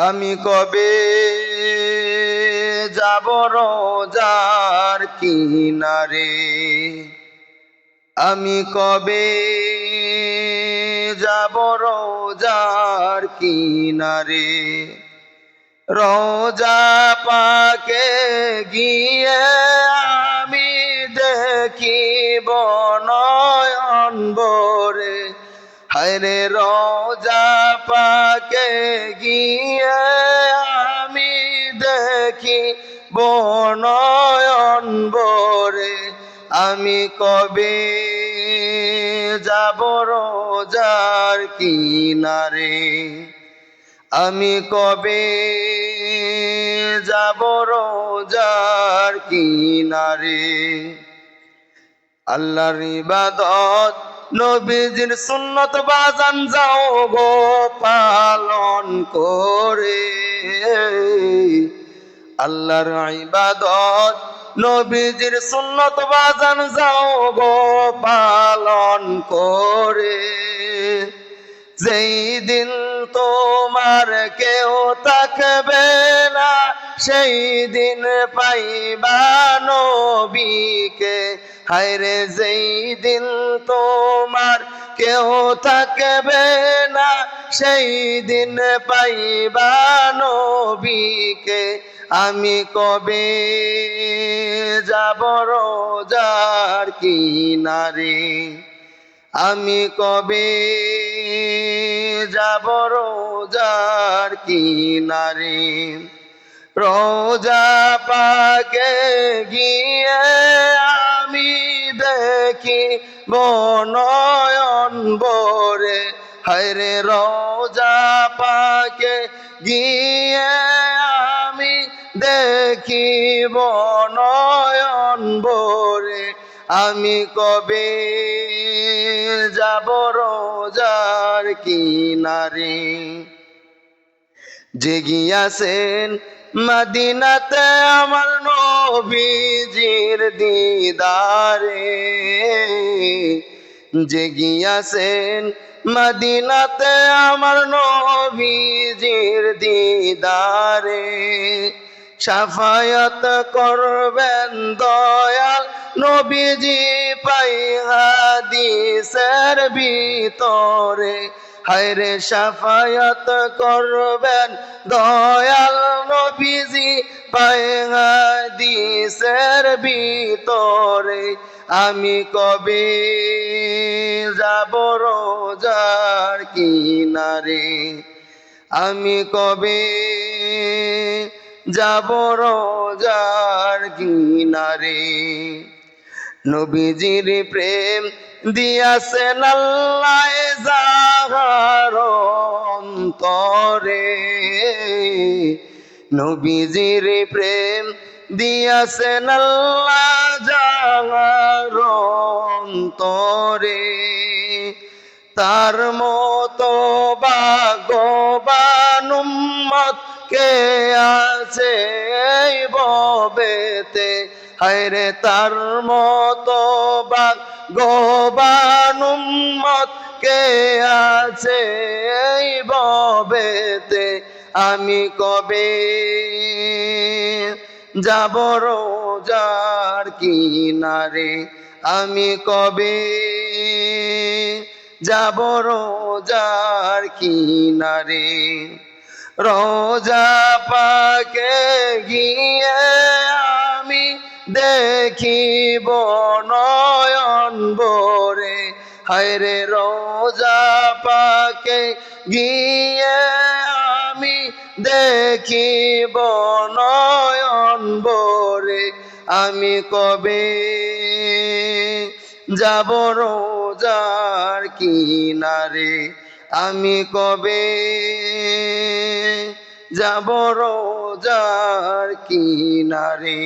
আমি কবে যাব রোজার কিনারে, আমি কবে যাব রোজার কিনারে। রোজা পাকে গিয়ে আমি দেখিব নয়ন ভরে, হায়রে রোজা পাকে গিয়ে আমি দেখিব নয়ন ভরে। আমি কবে যাব রোজার কিনারে, আমি কবে যাব রোজার কিনারে। আল্লাহর ইবাদত নবীজির সুন্নত বাজান যাও গো পালন করে। আল্লাহর ইবাদত নবীজির সুন্নত বাজান যাও গো পালন করে। যেই দিন তোমার কেউ থাকবে না, সেই দিন পাইবা নবীকে। হায়রে যেই দিন তোমার কেউ থাকবে না, সেই দিন পাইবা নবীকে। আমি কবে যাব রোজার কিনারে, আমি কবে যাব রোজার কিনারে। রোজা পাকে গিয়ে আমি দেখিব নয়ন ভরে, হায়রে রোজা পাকে গিয়ে আমি দেখিব নয়ন ভরে। আমি কবে যাব রোজার কিনারে। জেগিয়াছেন মদিনাতে আমার নবীজির দিদারে, জেগিয়াছেন মদিনাতে আমার নবীজির দিদারে। শাফায়াত করবেন দয়াল নবীজি পাই হাদিসের ভিতরে, হায়রে শাফায়াত করবেন দয়াল নবীজি পাই হাদিসের ভিতরে। আমি কবে যাব রোজার কিনারে, আমি কবে যাব রোজার কিনারে। নবীজির প্রেম দিয়াছেন আল্লাহ যাহার অন্তরে, নবীজির প্রেম দিয়াছেন আল্লাহ যাহার অন্তরে। তার মতো ভাগ্যবান উম্মত কে আছে এই ভবেতে, হায়রে তার মতো ভাগ্যবান উম্মত কে আছে এই ভবেতে। আমি কবে যাব রোজার কিনারে, আমি কবে যাব রোজার কিনারে। রোজা পাকে গিয়ে আমি দেখিব নয়ন ভরে, হায়রে রোজা পাকে গিয়ে আমি দেখিব নয়ন ভরে। আমি কবে যাব রোজার কিনারে, আমি কবে যাব রোজার কিনারে।